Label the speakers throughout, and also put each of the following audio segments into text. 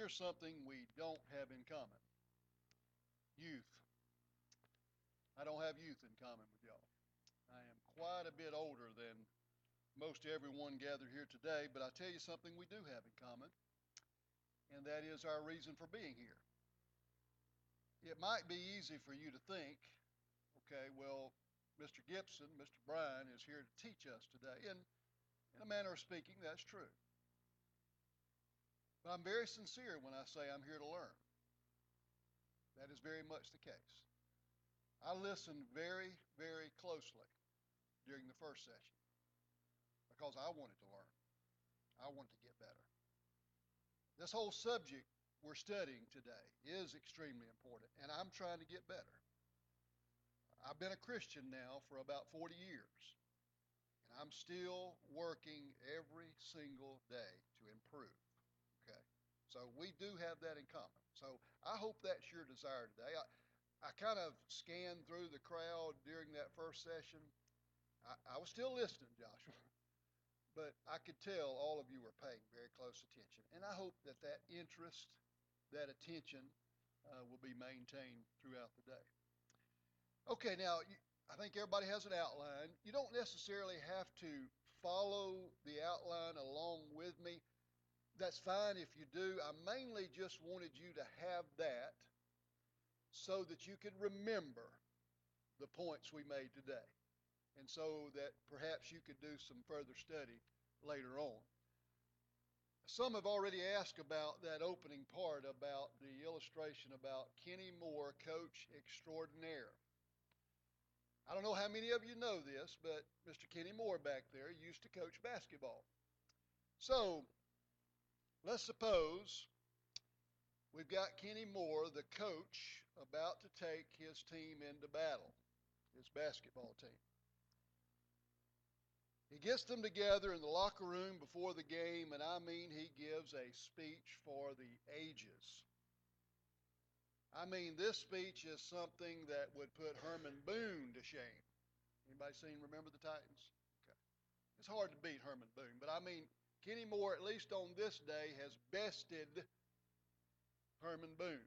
Speaker 1: here's something we don't have in common. Youth. I don't have youth in common with y'all. I am quite a bit older than most everyone gathered here today, but I tell you something we do have in common, and that is our reason for being here. It might be easy for you to think, okay, well, Mr. Gibson, Mr. Bryan is here to teach us today, and in a manner of speaking, that's true. But I'm very sincere when I say I'm here to learn. That is very much the case. I listened very, very closely during the first session because I wanted to learn. I wanted to get better. This whole subject we're studying today is extremely important, and I'm trying to get better. I've been a Christian now for about 40 years, and I'm still working every single day to improve. Okay? So we do have that in common. So I hope that's your desire today. I kind of scanned through the crowd during that first session. I was still listening, Joshua, but I could tell all of you were paying very close attention. And I hope that that interest, that attention will be maintained throughout the day. Okay, now I think everybody has an outline. You don't necessarily have to follow the outline along with me. That's fine if you do. I mainly just wanted you to have that so that you could remember the points we made today, and so that perhaps you could do some further study later on. Some have already asked about that opening part, about the illustration about Kenny Moore, coach extraordinaire. I don't know how many of you know this, but Mr. Kenny Moore back there used to coach basketball. So let's suppose we've got Kenny Moore, the coach, about to take his team into battle, his basketball team. He gets them together in the locker room before the game, and I mean he gives a speech for the ages. I mean, this speech is something that would put Herman Boone to shame. Anybody seen Remember the Titans? Okay. It's hard to beat Herman Boone, but I mean, Kenny Moore, at least on this day, has bested Herman Boone.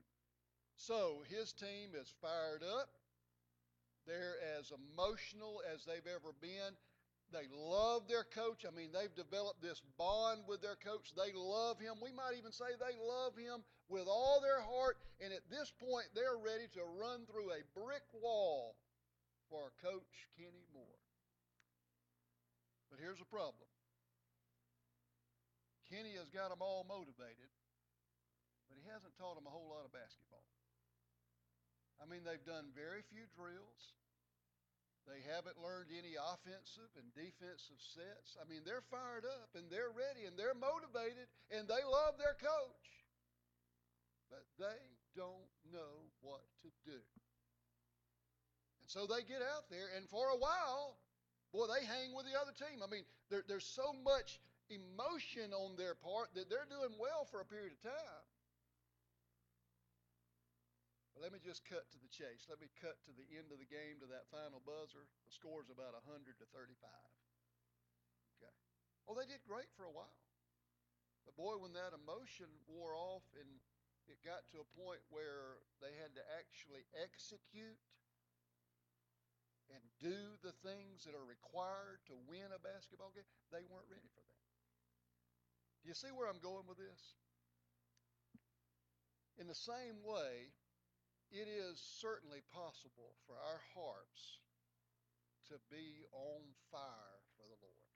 Speaker 1: So his team is fired up. They're as emotional as they've ever been. They love their coach. I mean, they've developed this bond with their coach. They love him. We might even say they love him with all their heart. And at this point, they're ready to run through a brick wall for Coach Kenny Moore. But here's the problem. Kenny has got them all motivated, but he hasn't taught them a whole lot of basketball. I mean, they've done very few drills. They haven't learned any offensive and defensive sets. I mean, they're fired up and they're ready and they're motivated and they love their coach. But they don't know what to do. And so they get out there, and for a while, boy, they hang with the other team. I mean, there's so much emotion on their part that they're doing well for a period of time. But let me just cut to the chase. Let me cut to the end of the game, to that final buzzer. The score's about 100-35. Okay. Well, they did great for a while. But boy, when that emotion wore off and it got to a point where they had to actually execute and do the things that are required to win a basketball game, they weren't ready for that. Do you see where I'm going with this? In the same way, it is certainly possible for our hearts to be on fire for the Lord.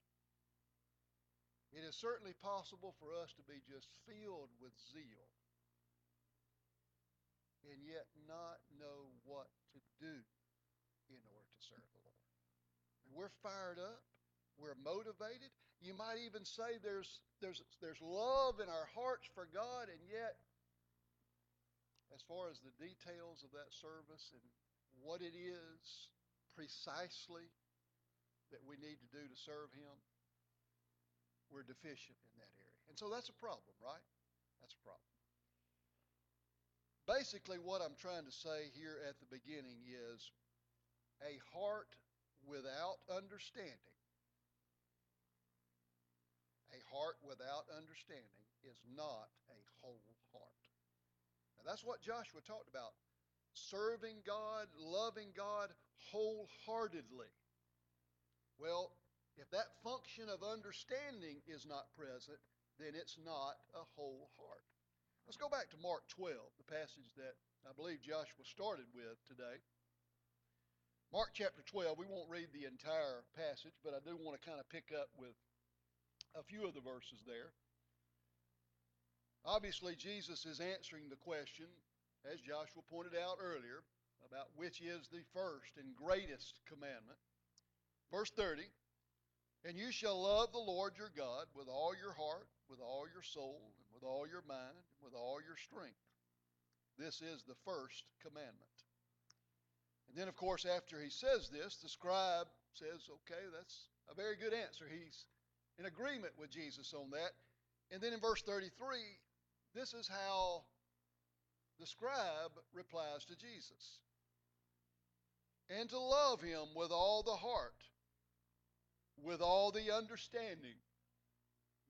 Speaker 1: It is certainly possible for us to be just filled with zeal and yet not know what to do in order to serve the Lord. And we're fired up. We're motivated. You might even say there's love in our hearts for God, and yet as far as the details of that service and what it is precisely that we need to do to serve Him, we're deficient in that area. And so that's a problem, right? That's a problem. Basically, what I'm trying to say here at the beginning is a heart without understanding. A heart without understanding is not a whole heart. That's what Joshua talked about. Serving God, loving God wholeheartedly. Well, if that function of understanding is not present, then it's not a whole heart. Let's go back to Mark 12, the passage that I believe Joshua started with today. Mark chapter 12, we won't read the entire passage, but I do want to kind of pick up with a few of the verses there. Obviously, Jesus is answering the question, as Joshua pointed out earlier, about which is the first and greatest commandment. Verse 30, and you shall love the Lord your God with all your heart, with all your soul, and with all your mind, and with all your strength. This is the first commandment. And then, of course, after he says this, the scribe says, okay, that's a very good answer. He's in agreement with Jesus on that. And then in verse 33, this is how the scribe replies to Jesus. And to love him with all the heart, with all the understanding,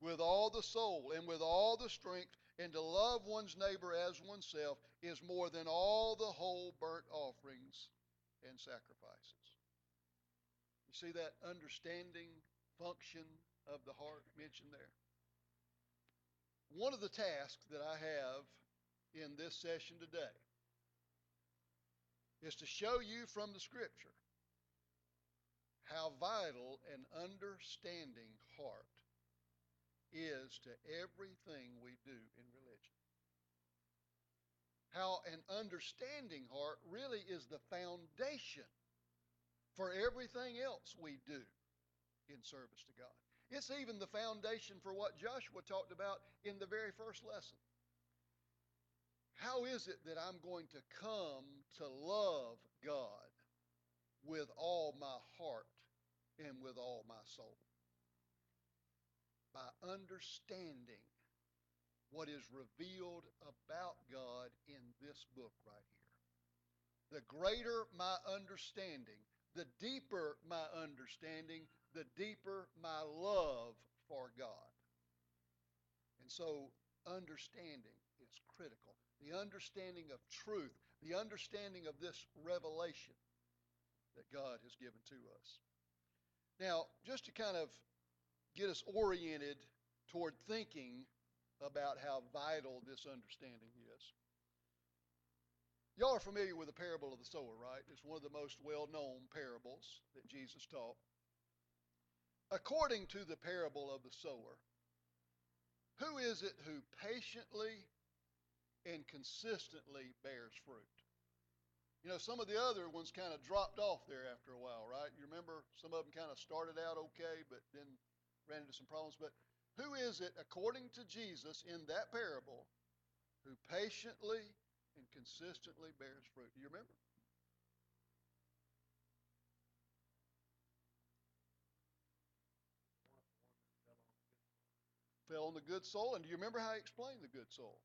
Speaker 1: with all the soul, and with all the strength, and to love one's neighbor as oneself is more than all the whole burnt offerings and sacrifices. You see that understanding function of the heart mentioned there? One of the tasks that I have in this session today is to show you from the Scripture how vital an understanding heart is to everything we do in religion. How an understanding heart really is the foundation for everything else we do in service to God. It's even the foundation for what Joshua talked about in the very first lesson. How is it that I'm going to come to love God with all my heart and with all my soul? By understanding what is revealed about God in this book right here. The greater my understanding, the deeper my understanding, the deeper my love for God. And so understanding is critical. The understanding of truth, the understanding of this revelation that God has given to us. Now, just to kind of get us oriented toward thinking about how vital this understanding is. Y'all are familiar with the parable of the sower, right? It's one of the most well-known parables that Jesus taught. According to the parable of the sower, who is it who patiently and consistently bears fruit? You know, some of the other ones kind of dropped off there after a while, right? You remember some of them kind of started out okay, but then ran into some problems. But who is it, according to Jesus in that parable, who patiently and consistently bears fruit? Do you remember? Fell on the good soil. And do you remember how he explained the good soil?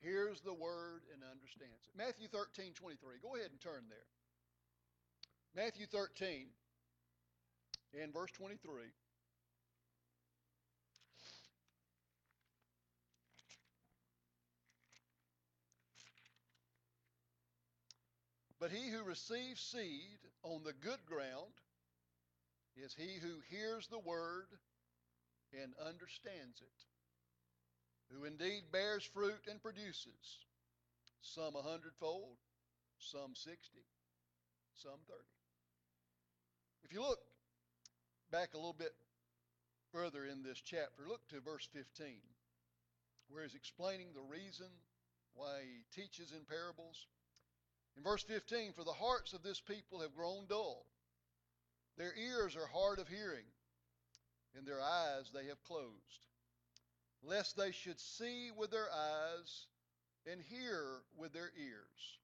Speaker 1: Hears the word and understands it. Matthew 13:23. Go ahead and turn there. Matthew 13 and verse 23. But he who receives seed on the good ground is he who hears the word and understands it, who indeed bears fruit and produces, some 100-fold, some 60, some 30. If you look back a little bit further in this chapter, look to verse 15, where he's explaining the reason why he teaches in parables. In verse 15, for the hearts of this people have grown dull. Their ears are hard of hearing, and their eyes they have closed, lest they should see with their eyes and hear with their ears,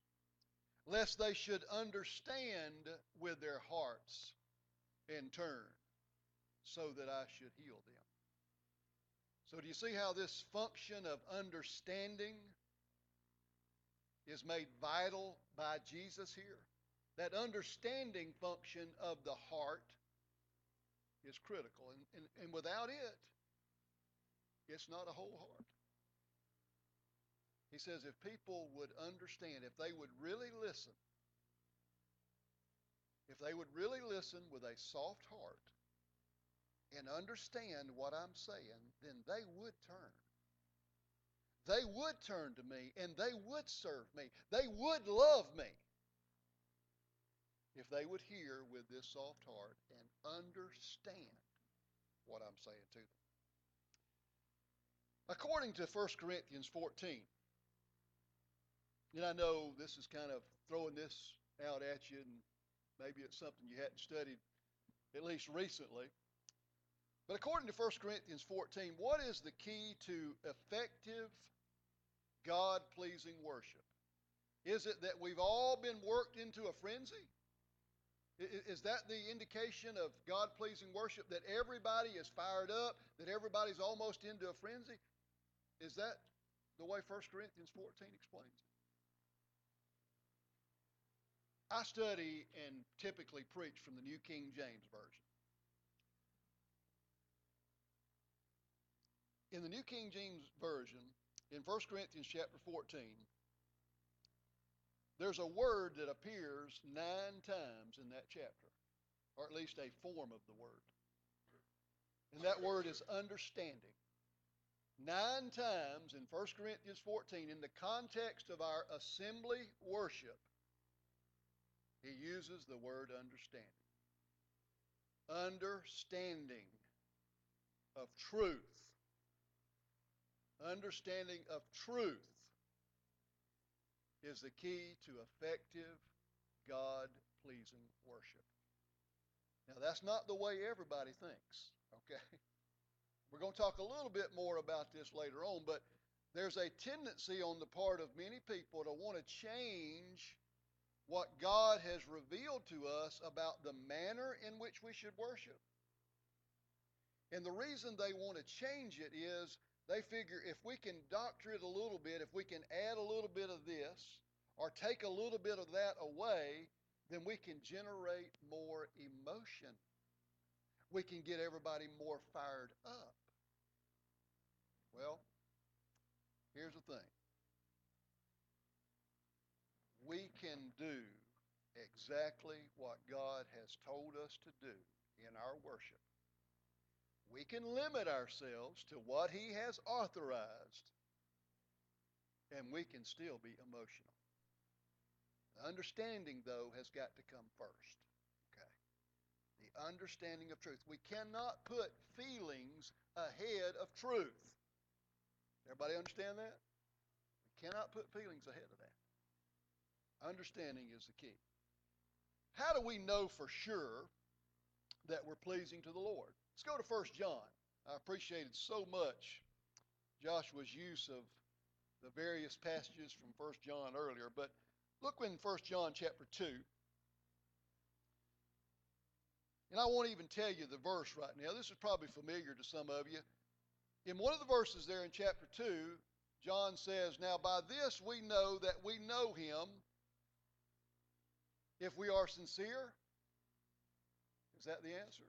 Speaker 1: lest they should understand with their hearts and turn, so that I should heal them. So do you see how this function of understanding is made vital by Jesus here? That understanding function of the heart is critical. And without it, It's not a whole heart. He says if people would understand, if they would really listen, if they would really listen with a soft heart and understand what I'm saying, then they would turn. They would turn to me and they would serve me. They would love me if they would hear with this soft heart and understand what I'm saying to them. According to 1 Corinthians 14, and I know this is kind of throwing this out at you, and maybe it's something you hadn't studied at least recently. But according to 1 Corinthians 14, what is the key to effective, God-pleasing worship? Is it that we've all been worked into a frenzy? Is that the indication of God-pleasing worship, that everybody is fired up, that everybody's almost into a frenzy? Is that the way 1 Corinthians 14 explains it? I study and typically preach from the New King James Version. In the New King James Version, in 1 Corinthians chapter 14, there's a word that appears 9 times in that chapter, or at least a form of the word. And that word is understanding. 9 times in 1 Corinthians 14, in the context of our assembly worship, he uses the word understanding. Understanding of truth. Understanding of truth is the key to effective, God-pleasing worship. Now, that's not the way everybody thinks, okay? We're going to talk a little bit more about this later on, but there's a tendency on the part of many people to want to change what God has revealed to us about the manner in which we should worship. And the reason they want to change it is they figure if we can doctor it a little bit, if we can add a little bit of this or take a little bit of that away, then we can generate more emotion. We can get everybody more fired up. Well, here's the thing. We can do exactly what God has told us to do in our worship. We can limit ourselves to what he has authorized, and we can still be emotional. The understanding, though, has got to come first. Okay? The understanding of truth. We cannot put feelings ahead of truth. Everybody understand that? We cannot put feelings ahead of that. Understanding is the key. How do we know for sure that we're pleasing to the Lord? Let's go to 1 John. I appreciated so much Joshua's use of the various passages from 1 John earlier, but look in 1 John chapter 2. And I won't even tell you the verse right now. This is probably familiar to some of you. In one of the verses there in chapter 2, John says, "Now by this we know that we know him if we are sincere." Is that the answer?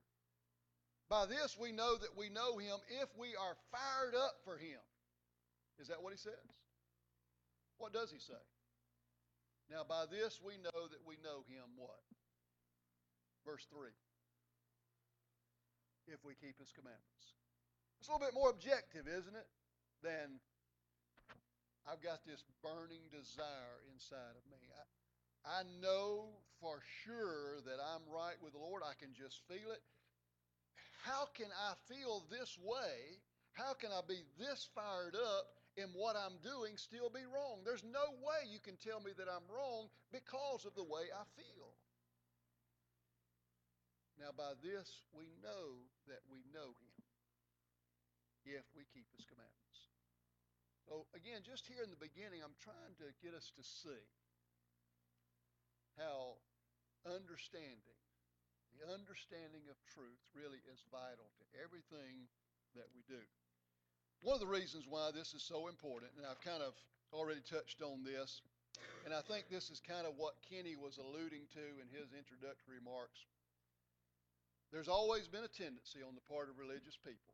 Speaker 1: By this we know that we know him if we are fired up for him. Is that what he says? What does he say? Now by this we know that we know him what? Verse 3. If we keep his commandments. It's a little bit more objective, isn't it? Than I've got this burning desire inside of me. I know for sure that I'm right with the Lord. I can just feel it. How can I feel this way? How can I be this fired up and what I'm doing still be wrong? There's no way you can tell me that I'm wrong because of the way I feel. Now by this we know that we know him if we keep his commandments. So again, just here in the beginning, I'm trying to get us to see how understanding, the understanding of truth really is vital to everything that we do. One of the reasons why this is so important, and I've kind of already touched on this, and I think this is kind of what Kenny was alluding to in his introductory remarks. There's always been a tendency on the part of religious people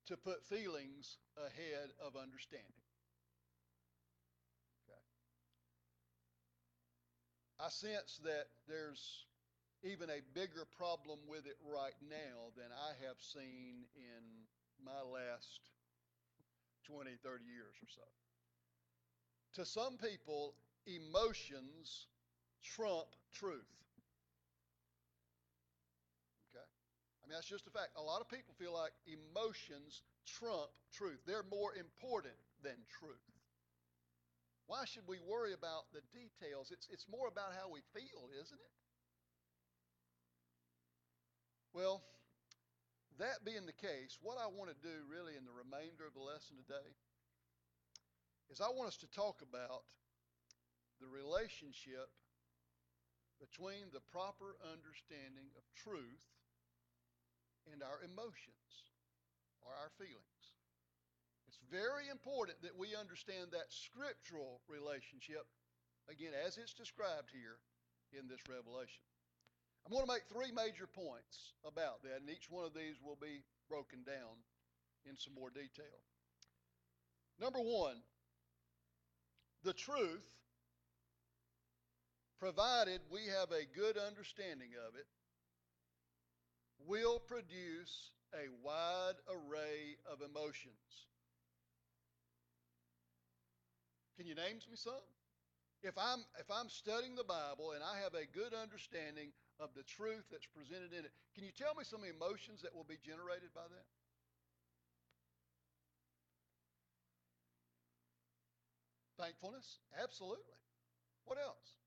Speaker 1: to put feelings ahead of understanding. Okay. I sense that there's even a bigger problem with it right now than I have seen in my last 20, 30 years or so. To some people, emotions trump truth. Okay? I mean, that's just a fact. A lot of people feel like emotions trump truth. They're more important than truth. Why should we worry about the details? It's more about how we feel, isn't it? Well, that being the case, what I want to do really in the remainder of the lesson today is I want us to talk about the relationship between the proper understanding of truth and our emotions or our feelings. It's very important that we understand that scriptural relationship, again, as it's described here in this revelation. I'm going to make three major points about that, and each one of these will be broken down in some more detail. Number one, the truth, provided we have a good understanding of it, will produce a wide array of emotions. Can you name me some? If I'm studying the Bible and I have a good understanding of the truth that's presented in it, can you tell me some emotions that will be generated by that? Thankfulness? Absolutely. What else?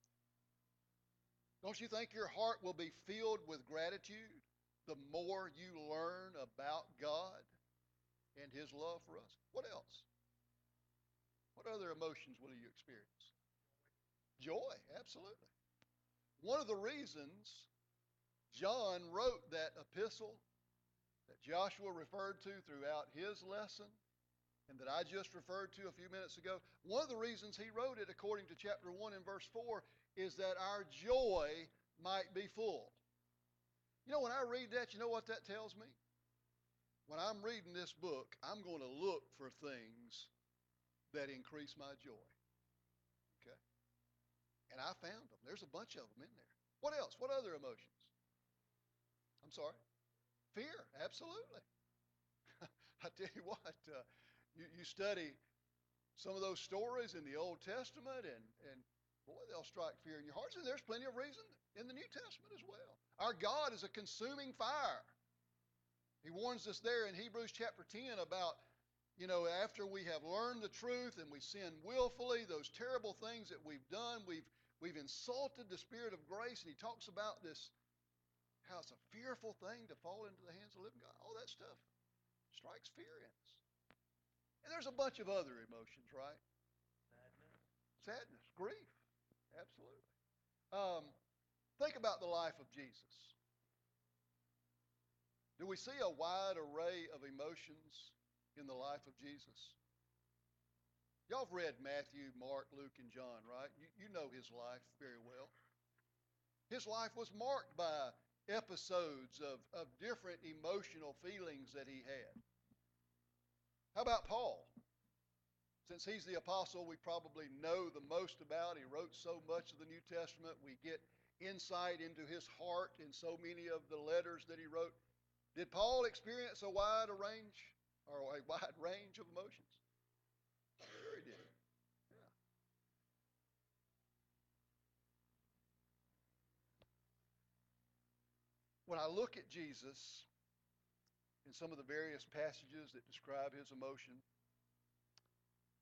Speaker 1: Don't you think your heart will be filled with gratitude the more you learn about God and His love for us? What else? What other emotions will you experience? Joy, absolutely. One of the reasons John wrote that epistle that Joshua referred to throughout his lesson and that I just referred to a few minutes ago, one of the reasons he wrote it, according to chapter 1 and verse 4, is that our joy might be full. You know, when I read that, you know what that tells me? When I'm reading this book, I'm going to look for things that increase my joy. Okay? And I found them. There's a bunch of them in there. What else? What other emotions? I'm sorry? Fear, absolutely. I tell you what, you study some of those stories in the Old Testament, and boy, they'll strike fear in your hearts. And there's plenty of reason in the New Testament as well. Our God is a consuming fire. He warns us there in Hebrews chapter 10 about, you know, after we have learned the truth and we sin willfully, those terrible things that we've done, we've insulted the Spirit of grace, and he talks about this, how it's a fearful thing to fall into the hands of the living God. All that stuff strikes fear in us. And there's a bunch of other emotions, right? Sadness, grief, absolutely. Think about the life of Jesus. Do we see a wide array of emotions in the life of Jesus? Y'all have read Matthew, Mark, Luke, and John, right? You know his life very well. His life was marked by episodes of different emotional feelings that he had. How about Paul? Since he's the apostle we probably know the most about, he wrote so much of the New Testament, we get insight into his heart in so many of the letters that he wrote. Did Paul experience a wide range of emotions? Sure he did. Yeah. When I look at Jesus in some of the various passages that describe his emotion,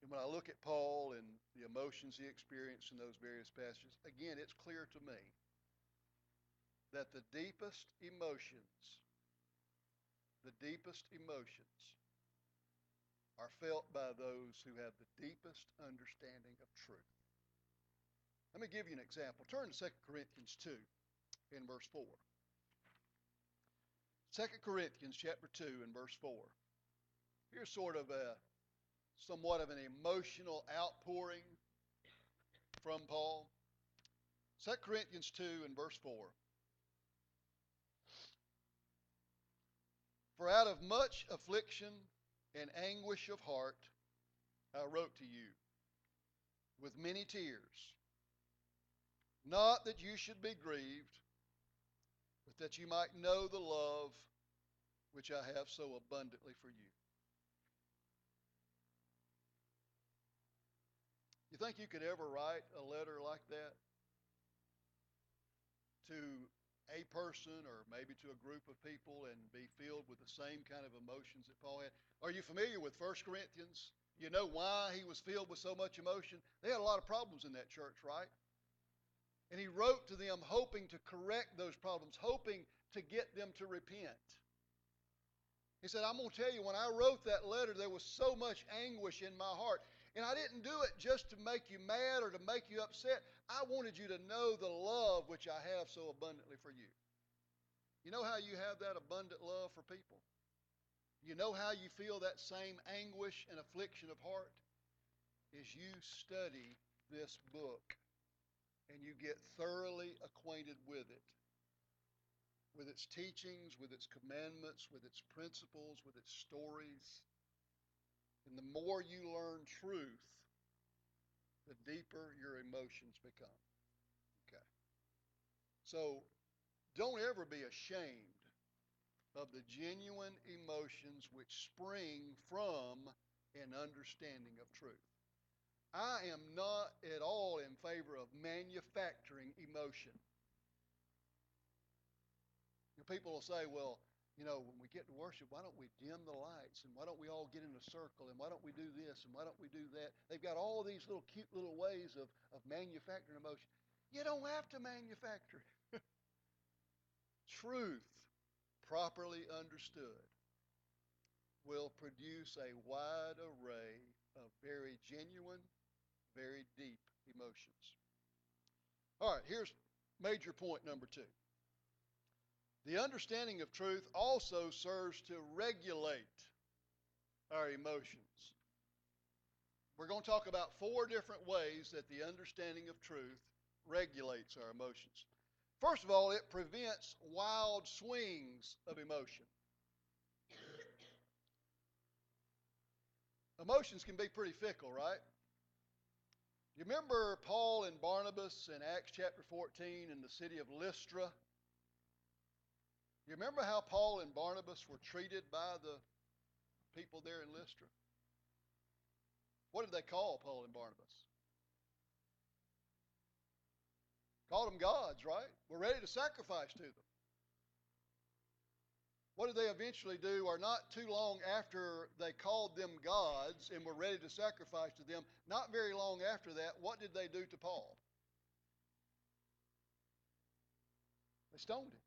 Speaker 1: and when I look at Paul and the emotions he experienced in those various passages, again, it's clear to me that the deepest emotions are felt by those who have the deepest understanding of truth. Let me give you an example. Turn to 2 Corinthians 2 in verse 4. 2 Corinthians chapter 2 and verse 4. Here's sort of somewhat of an emotional outpouring from Paul. 2 Corinthians 2 and verse 4. For out of much affliction In anguish of heart, I wrote to you with many tears, not that you should be grieved, but that you might know the love which I have so abundantly for you. You think you could ever write a letter like that to a person or maybe to a group of people and be filled with the same kind of emotions that Paul had? Are you familiar with 1 Corinthians? You know why he was filled with so much emotion? They had a lot of problems in that church, right? And he wrote to them hoping to correct those problems, hoping to get them to repent. He said, I'm going to tell you, when I wrote that letter, there was so much anguish in my heart. And I didn't do it just to make you mad or to make you upset. I wanted you to know the love which I have so abundantly for you. You know how you have that abundant love for people? You know how you feel that same anguish and affliction of heart? Is you study this book and you get thoroughly acquainted with it, with its teachings, with its commandments, with its principles, with its stories. And the more you learn truth, the deeper your emotions become. Okay. So don't ever be ashamed of the genuine emotions which spring from an understanding of truth. I am not at all in favor of manufacturing emotion. People will say, well, when we get to worship, why don't we dim the lights? And why don't we all get in a circle? And why don't we do this? And why don't we do that? They've got all these little cute little ways of manufacturing emotion. You don't have to manufacture it. Truth, properly understood, will produce a wide array of very genuine, very deep emotions. All right, here's major point number 2. The understanding of truth also serves to regulate our emotions. We're going to talk about 4 different ways that the understanding of truth regulates our emotions. First of all, it prevents wild swings of emotion. Emotions can be pretty fickle, right? You remember Paul and Barnabas in Acts chapter 14 in the city of Lystra? You remember how Paul and Barnabas were treated by the people there in Lystra? What did they call Paul and Barnabas? Called them gods, right? We're ready to sacrifice to them. What did they eventually do? Or not too long after they called them gods and were ready to sacrifice to them, not very long after that, what did they do to Paul? They stoned him.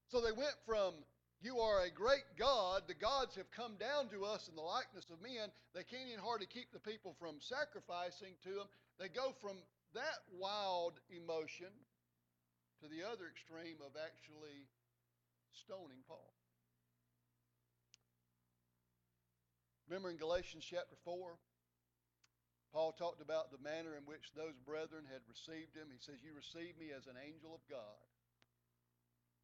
Speaker 1: So they went from, you are a great God, the gods have come down to us in the likeness of men. They can't even hardly keep the people from sacrificing to them. They go from that wild emotion to the other extreme of actually stoning Paul. Remember in Galatians chapter 4, Paul talked about the manner in which those brethren had received him. He says, you received me as an angel of God.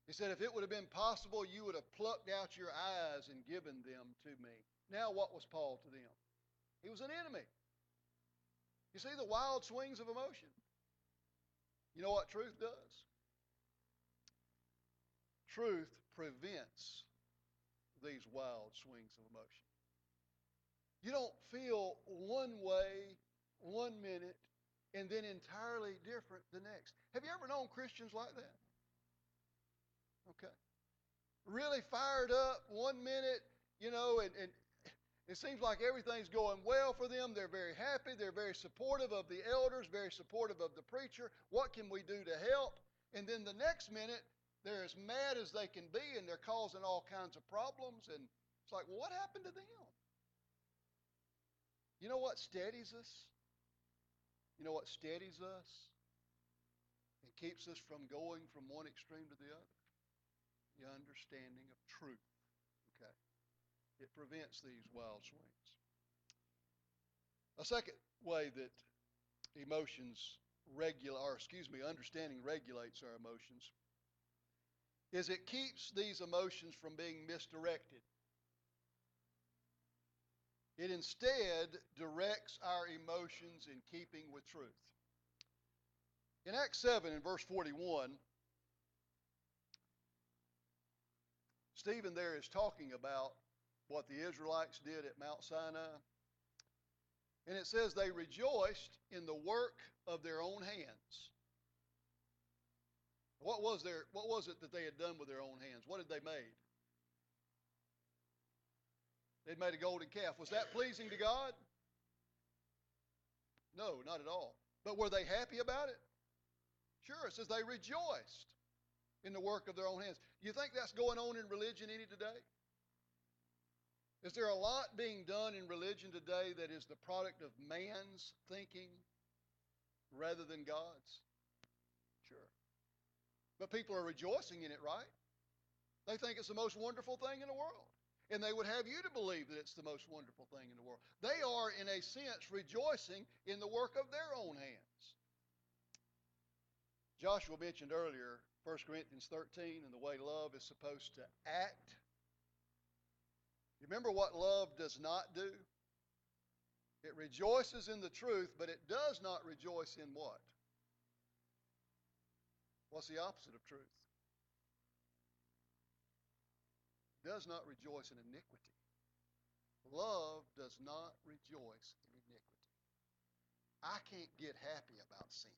Speaker 1: He said, if it would have been possible, you would have plucked out your eyes and given them to me. Now what was Paul to them? He was an enemy. You see the wild swings of emotion? You know what truth does? Truth prevents these wild swings of emotion. You don't feel one way 1 minute and then entirely different the next. Have you ever known Christians like that? Okay. Really fired up 1 minute, and it seems like everything's going well for them. They're very happy. They're very supportive of the elders, very supportive of the preacher. What can we do to help? And then the next minute, they're as mad as they can be, and they're causing all kinds of problems. And it's like, well, what happened to them? You know what steadies us? You know what steadies us? It keeps us from going from one extreme to the other. The understanding of truth. Okay. It prevents these wild swings. A second way that understanding regulates our emotions is it keeps these emotions from being misdirected. It instead directs our emotions in keeping with truth. In Acts 7, in verse 41, Stephen there is talking about what the Israelites did at Mount Sinai. And it says they rejoiced in the work of their own hands. What was it that they had done with their own hands? What had they made? They'd made a golden calf. Was that pleasing to God? No, not at all. But were they happy about it? Sure, it says they rejoiced in the work of their own hands. You think that's going on in religion any today? Is there a lot being done in religion today that is the product of man's thinking rather than God's? Sure. But people are rejoicing in it, right? They think it's the most wonderful thing in the world. And they would have you to believe that it's the most wonderful thing in the world. They are, in a sense, rejoicing in the work of their own hands. Joshua mentioned earlier 1 Corinthians 13 and the way love is supposed to act. You remember what love does not do? It rejoices in the truth, but it does not rejoice in what? What's the opposite of truth? It does not rejoice in iniquity. Love does not rejoice in iniquity. I can't get happy about sin.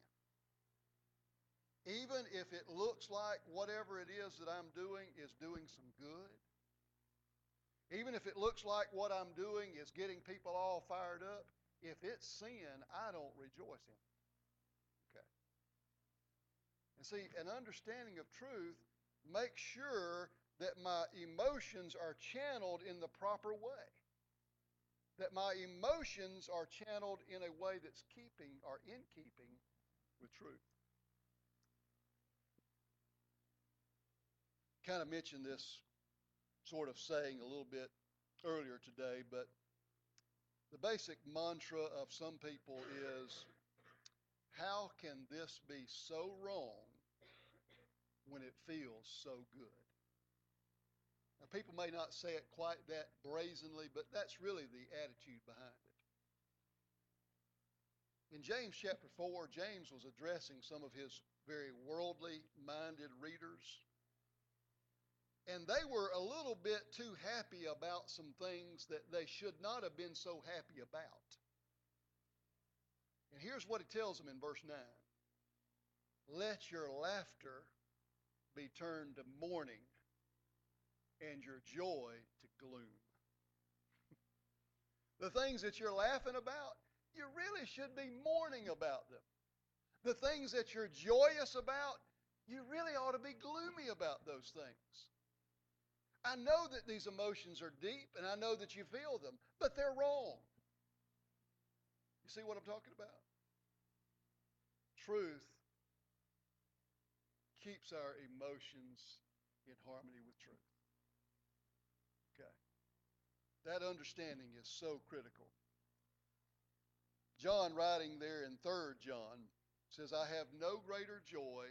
Speaker 1: Even if it looks like whatever it is that I'm doing is doing some good. Even if it looks like what I'm doing is getting people all fired up, if it's sin, I don't rejoice in it. Okay. And see, an understanding of truth makes sure that my emotions are channeled in the proper way. That my emotions are channeled in a way that's keeping or in keeping with truth. Kind of mentioned this sort of saying a little bit earlier today, but the basic mantra of some people is, how can this be so wrong when it feels so good? Now, people may not say it quite that brazenly, but that's really the attitude behind it. In James chapter 4, James was addressing some of his very worldly-minded readers. And they were a little bit too happy about some things that they should not have been so happy about. And here's what he tells them in verse 9. Let your laughter be turned to mourning and your joy to gloom. The things that you're laughing about, you really should be mourning about them. The things that you're joyous about, you really ought to be gloomy about those things. I know that these emotions are deep, and I know that you feel them, but they're wrong. You see what I'm talking about? Truth keeps our emotions in harmony with truth. Okay. That understanding is so critical. John, writing there in 3 John, says, I have no greater joy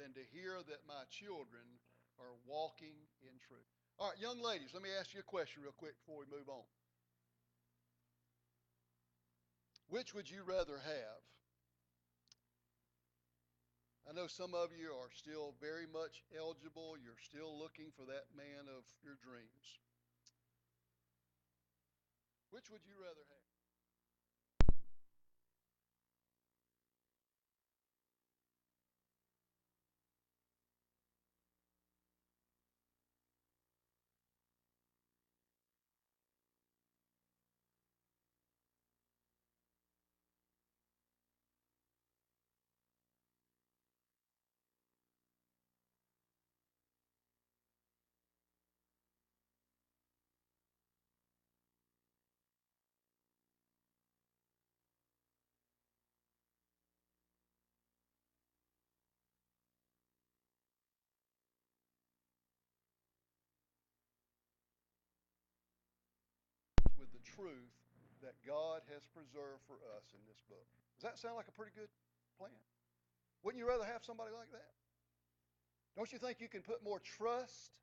Speaker 1: than to hear that my children are walking in truth. All right, young ladies, let me ask you a question real quick before we move on. Which would you rather have? I know some of you are still very much eligible. You're still looking for that man of your dreams. Which would you rather have? With the truth that God has preserved for us in this book. Does that sound like a pretty good plan? Wouldn't you rather have somebody like that? Don't you think you can put more trust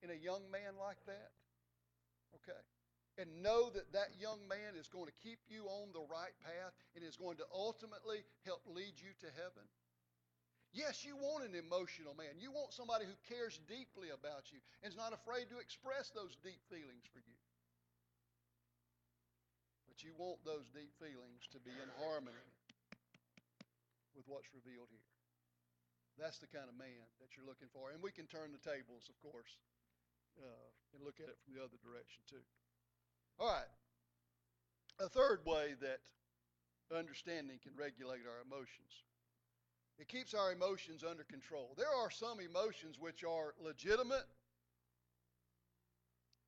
Speaker 1: in a young man like that? Okay. and know that that young man is going to keep you on the right path and is going to ultimately help lead you to heaven? Yes, you want an emotional man. You want somebody who cares deeply about you and is not afraid to express those deep feelings for you. But you want those deep feelings to be in harmony with what's revealed here. That's the kind of man that you're looking for. And we can turn the tables, of course, and look at it from the other direction too. All right. A third way that understanding can regulate our emotions. It keeps our emotions under control. There are some emotions which are legitimate,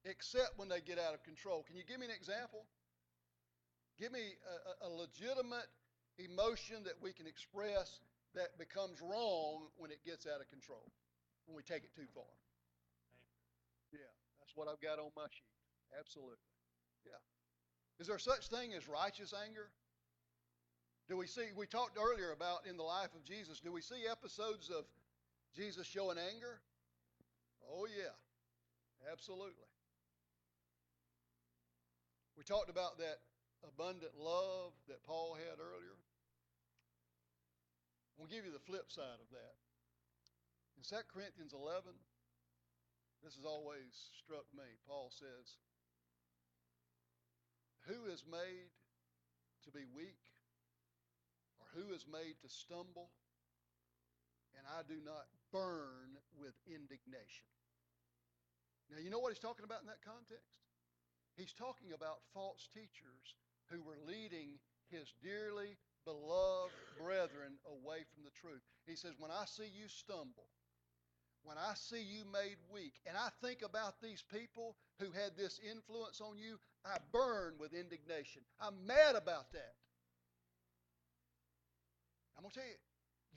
Speaker 1: except when they get out of control. Can you give me an example? Give me a legitimate emotion that we can express that becomes wrong when it gets out of control, when we take it too far. Yeah, that's what I've got on my sheet. Absolutely. Yeah. Is there such thing as righteous anger? We talked earlier about in the life of Jesus, do we see episodes of Jesus showing anger? Oh, yeah, absolutely. We talked about that abundant love that Paul had earlier. I'll give you the flip side of that. In 2 Corinthians 11, this has always struck me. Paul says, who is made to be weak, or who is made to stumble, and I do not burn with indignation. Now, you know what he's talking about in that context? He's talking about false teachers who were leading his dearly beloved brethren away from the truth. He says, when I see you stumble, when I see you made weak, and I think about these people who had this influence on you, I burn with indignation. I'm mad about that. I'm going to tell you,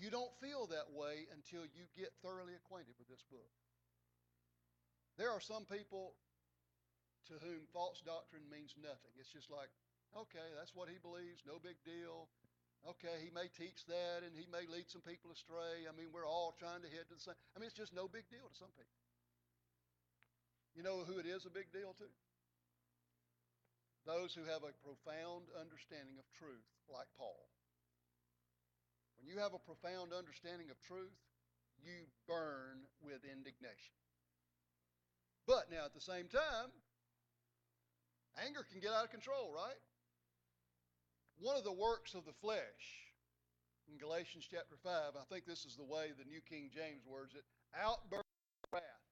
Speaker 1: you don't feel that way until you get thoroughly acquainted with this book. There are some people to whom false doctrine means nothing. It's just like, okay, that's what he believes, no big deal. Okay, he may teach that and he may lead some people astray. I mean, we're all trying to head to the same. I mean, it's just no big deal to some people. You know who it is a big deal to? Those who have a profound understanding of truth, like Paul. When you have a profound understanding of truth, you burn with indignation. But now at the same time, anger can get out of control, right? One of the works of the flesh, in Galatians chapter 5, I think this is the way the New King James words it, outburst of wrath.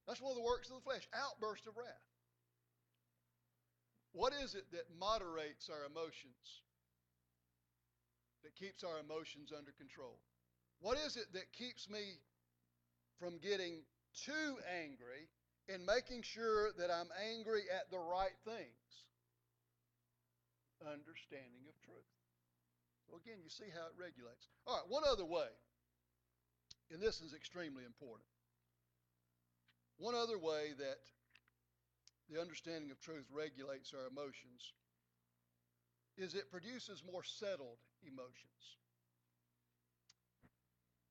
Speaker 1: That's one of the works of the flesh, outburst of wrath. What is it that moderates our emotions, that keeps our emotions under control? What is it that keeps me from getting too angry and making sure that I'm angry at the right things? Understanding of truth. So again, you see how it regulates. All right, one other way, and this is extremely important. One other way that the understanding of truth regulates our emotions is it produces more settled emotions.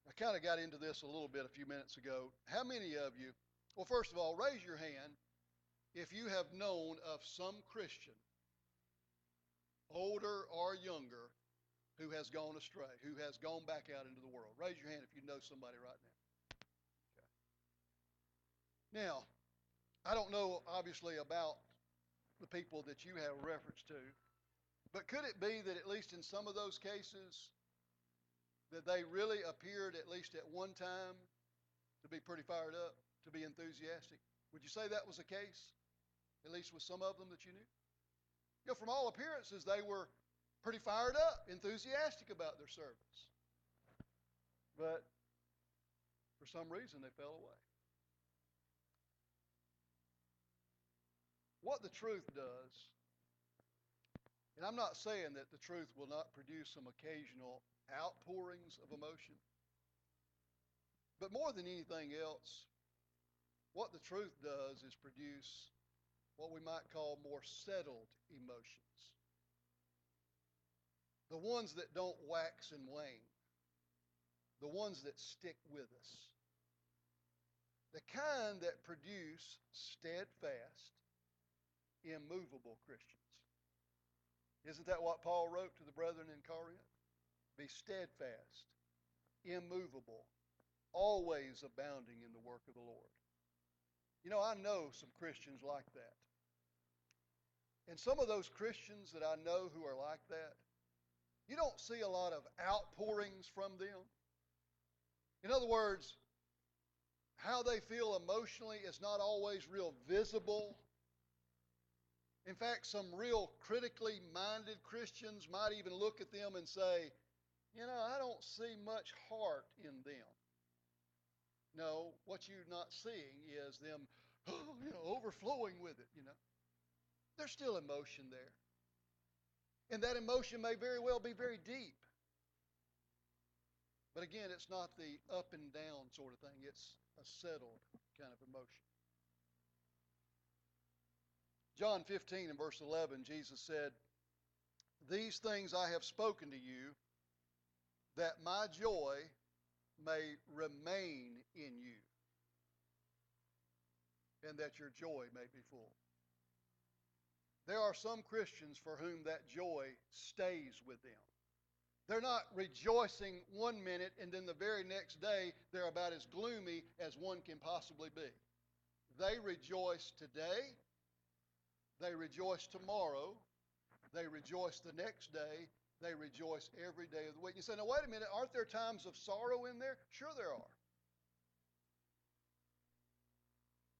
Speaker 1: I kind of got into this a little bit a few minutes ago. How many of you, well, first of all, raise your hand if you have known of some Christian, older or younger, who has gone astray, who has gone back out into the world. Raise your hand if you know somebody right now. Okay. Now, I don't know, obviously, about the people that you have reference to, but could it be that at least in some of those cases that they really appeared, at least at one time, to be pretty fired up, to be enthusiastic? Would you say that was the case, at least with some of them that you knew? You know, from all appearances, they were pretty fired up, enthusiastic about their service. But for some reason, they fell away. What the truth does, and I'm not saying that the truth will not produce some occasional outpourings of emotion, but more than anything else, what the truth does is produce what we might call more settled emotions. The ones that don't wax and wane. The ones that stick with us. The kind that produce steadfast, immovable Christians. Isn't that what Paul wrote to the brethren in Corinth? Be steadfast, immovable, always abounding in the work of the Lord. You know, I know some Christians like that. And some of those Christians that I know who are like that, you don't see a lot of outpourings from them. In other words, how they feel emotionally is not always real visible. In fact, some real critically minded Christians might even look at them and say, you know, I don't see much heart in them. No, what you're not seeing is them, overflowing with it, There's still emotion there. And that emotion may very well be very deep. But again, it's not the up and down sort of thing. It's a settled kind of emotion. John 15 and verse 11, Jesus said, these things I have spoken to you, that my joy may remain in you, and that your joy may be full. There are some Christians for whom that joy stays with them. They're not rejoicing one minute and then the very next day they're about as gloomy as one can possibly be. They rejoice today, they rejoice tomorrow, they rejoice the next day, they rejoice every day of the week. You say, now wait a minute, aren't there times of sorrow in there? Sure there are.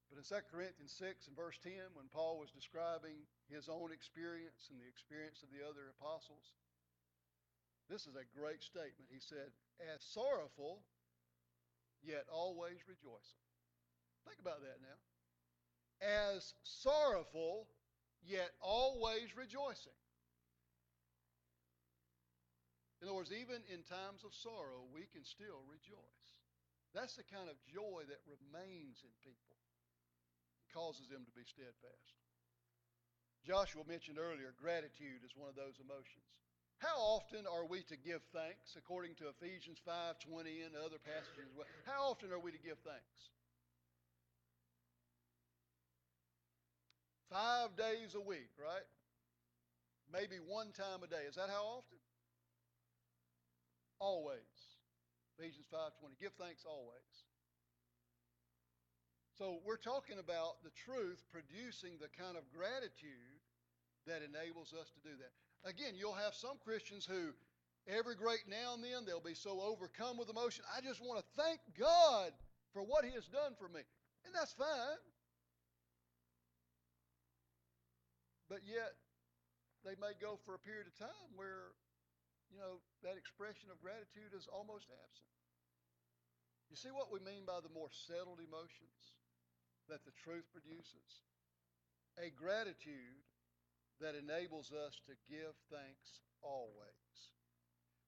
Speaker 1: But in 2 Corinthians 6 and verse 10, when Paul was describing his own experience and the experience of the other apostles, this is a great statement. He said, as sorrowful, yet always rejoicing. Think about that now. As sorrowful, yet always rejoicing. In other words, even in times of sorrow, we can still rejoice. That's the kind of joy that remains in people. It causes them to be steadfast. Joshua mentioned earlier, gratitude is one of those emotions. How often are we to give thanks, according to Ephesians 5:20 and other passages? How often are we to give thanks? 5 days a week, right? Maybe one time a day. Is that how often? Always. Ephesians 5:20. Give thanks always. So we're talking about the truth producing the kind of gratitude that enables us to do that. Again, you'll have some Christians who every great now and then they'll be so overcome with emotion. I just want to thank God for what he has done for me. And that's fine. But yet they may go for a period of time where, that expression of gratitude is almost absent. You see what we mean by the more settled emotions that the truth produces? A gratitude that enables us to give thanks always.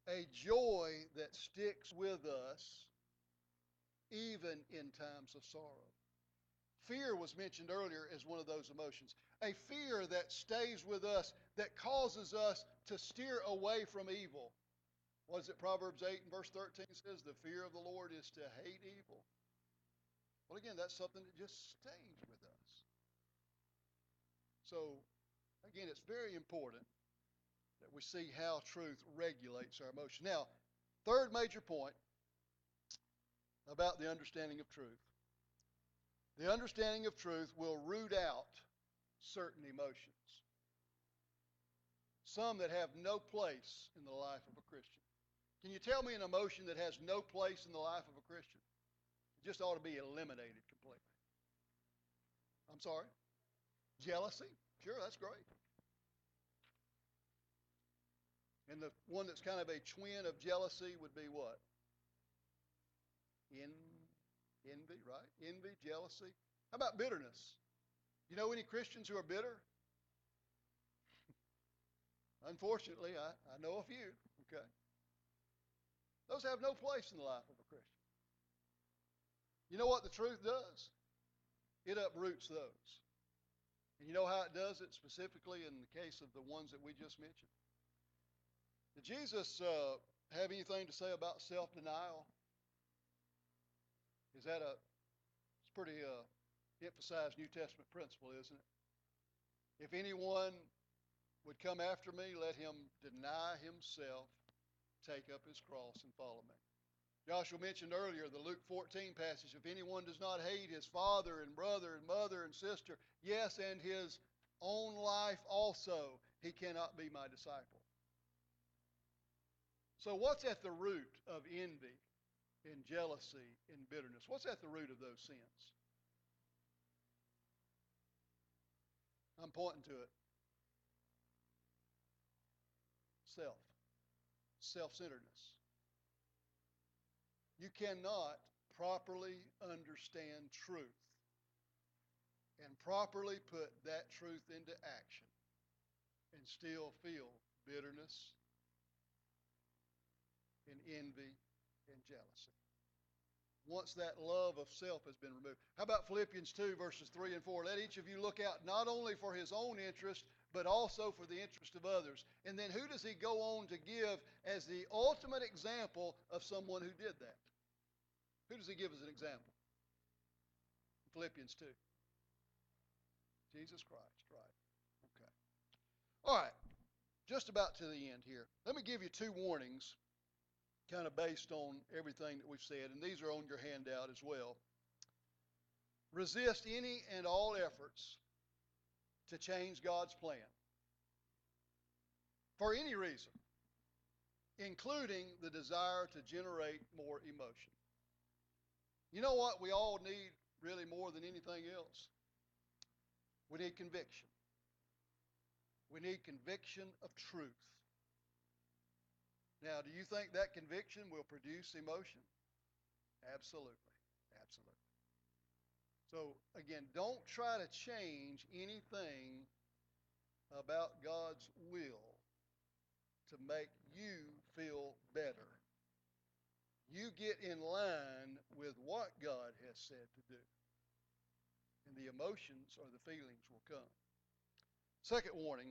Speaker 1: A joy that sticks with us even in times of sorrow. Fear was mentioned earlier as one of those emotions. A fear that stays with us, that causes us to steer away from evil. What is it? Proverbs 8 and verse 13 says, the fear of the Lord is to hate evil. Well, again, that's something that just stays with us. So, again, it's very important that we see how truth regulates our emotion. Now, third major point about the understanding of truth. The understanding of truth will root out certain emotions. Some that have no place in the life of a Christian. Can you tell me an emotion that has no place in the life of a Christian? It just ought to be eliminated completely. I'm sorry? Jealousy? Sure, that's great. And the one that's kind of a twin of jealousy would be what? Envy, right? Envy, jealousy. How about bitterness? You know any Christians who are bitter? Unfortunately, I know a few, okay? Those have no place in the life of a Christian. You know what the truth does? It uproots those. And you know how it does it, specifically in the case of the ones that we just mentioned? Did Jesus have anything to say about self-denial? It's pretty emphasized New Testament principle, isn't it? If anyone would come after me, let him deny himself, take up his cross, and follow me. Joshua mentioned earlier the Luke 14 passage. If anyone does not hate his father and brother and mother and sister, yes, and his own life also, he cannot be my disciple. So what's at the root of envy and jealousy and bitterness? What's at the root of those sins? I'm pointing to it. Self-centeredness. You cannot properly understand truth and properly put that truth into action and still feel bitterness and envy and jealousy. Once that love of self has been removed. How about Philippians 2, verses 3 and 4? Let each of you look out not only for his own interest, but also for the interest of others. And then who does he go on to give as the ultimate example of someone who did that? Who does he give as an example? Philippians 2. Jesus Christ, right. Okay. All right. Just about to the end here. Let me give you two warnings, kind of based on everything that we've said, and these are on your handout as well. Resist any and all efforts to change God's plan for any reason, including the desire to generate more emotion. You know what we all need really more than anything else? We need conviction. We need conviction of truth. Now, do you think that conviction will produce emotion? Absolutely. Absolutely. So, again, don't try to change anything about God's will to make you feel better. You get in line with what God has said to do, and the emotions or the feelings will come. Second warning,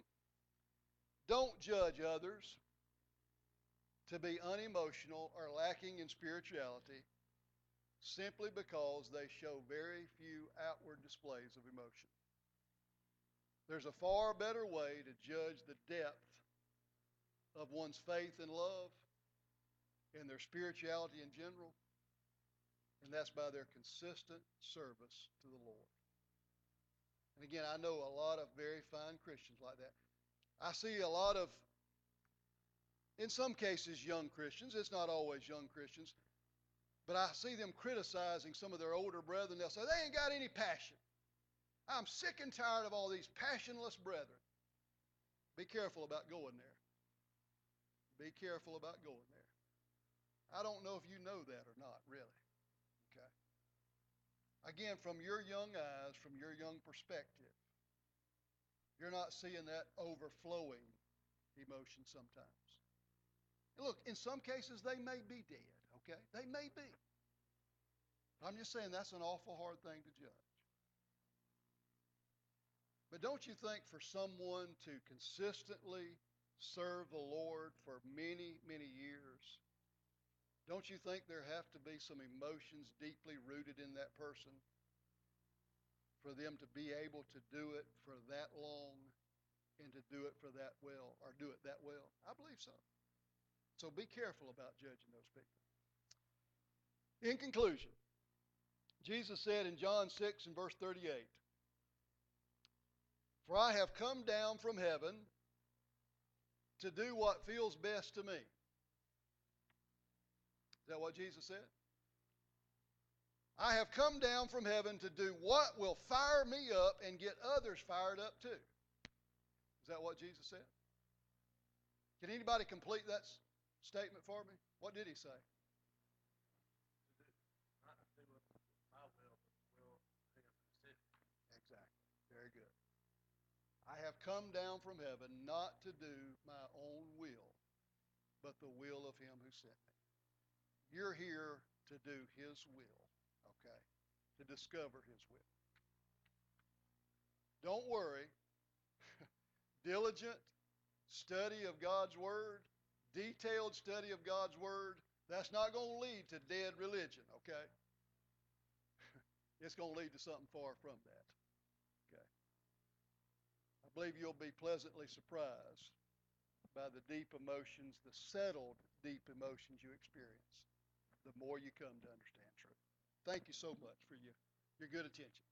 Speaker 1: don't judge others to be unemotional or lacking in spirituality simply because they show very few outward displays of emotion. There's a far better way to judge the depth of one's faith and love and their spirituality in general, and that's by their consistent service to the Lord. And again, I know a lot of very fine Christians like that. I see a lot of, in some cases, young Christians. It's not always young Christians. But I see them criticizing some of their older brethren. They'll say, they ain't got any passion. I'm sick and tired of all these passionless brethren. Be careful about going there. Be careful about going there. I don't know if you know that or not, really. Okay. Again, from your young eyes, from your young perspective, you're not seeing that overflowing emotion sometimes. And look, in some cases, they may be dead, okay? They may be. I'm just saying that's an awful hard thing to judge. But don't you think for someone to consistently serve the Lord for many, many years, don't you think there have to be some emotions deeply rooted in that person for them to be able to do it for that long and to do it for that well, or do it that well? I believe so. So be careful about judging those people. In conclusion, Jesus said in John 6 and verse 38, "For I have come down from heaven to do what feels best to me." Is that what Jesus said? I have come down from heaven to do what will fire me up and get others fired up too. Is that what Jesus said? Can anybody complete that statement for me? What did he say? Exactly. Very good. I have come down from heaven not to do my own will, but the will of him who sent me. You're here to do his will, okay? To discover his will. Don't worry. Diligent study of God's Word, detailed study of God's Word, that's not going to lead to dead religion, okay? It's going to lead to something far from that, okay? I believe you'll be pleasantly surprised by the deep emotions, the settled deep emotions you experience, the more you come to understand truth. Thank you so much for your good attention.